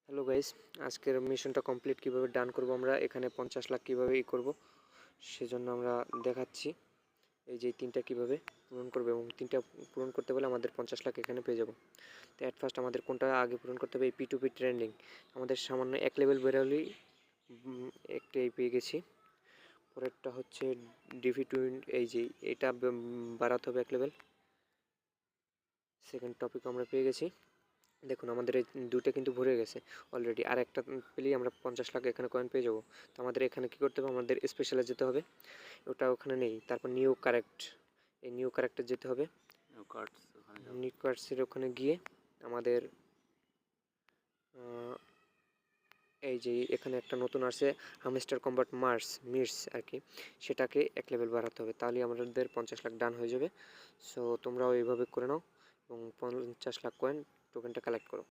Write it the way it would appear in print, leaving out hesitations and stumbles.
Hello guys, আজকের মিশনটা complete কিভাবে ডান করব আমরা এখানে 50 লাখ কিভাবে করব সেজন্য আমরা দেখাচ্ছি। এই যে তিনটা কিভাবে পূরণ করবে এবং তিনটা পূরণ করতে পারলে আমাদের 50 লাখ এখানে পেয়ে যাব। তো অ্যাট ফার্স্ট আমাদের কোনটা আগে পূরণ করতে হবে? এই P2P ট্রেন্ডিং আমাদের সামান্য এক লেভেল বেরোলেই একটাই পেয়ে গেছি। পরেরটা হচ্ছে ডিভি এই যে এটা বাড়াতে হবে এক লেভেল। সেকেন্ড টপিক আমরা পেয়ে গেছি। দেখুন আমাদের এই দুটো কিন্তু ভরে গেছে অলরেডি, আর একটা পেলেই আমরা 50 লাখ এখানে কয়েন পেয়ে যাবো। তো আমাদের এখানে কি করতে হবে? আমাদের স্পেশালে যেতে হবে, ওটা ওখানে নেই। তারপর নিউ কারেক্ট, এই নিউ কারেক্টে যেতে হবে। নিউ কার্ডসের ওখানে গিয়ে আমাদের এই যে এখানে একটা নতুন আসছে হামস্টার কম্বাট মির্স আর কি, সেটাকে এক লেভেল বাড়াতে হবে, তাহলেই আমাদের 50 লাখ ডান হয়ে যাবে। সো তোমরাও এইভাবে করে নাও এবং 50 লাখ কয়েন টোকেনটা কালেক্ট করো।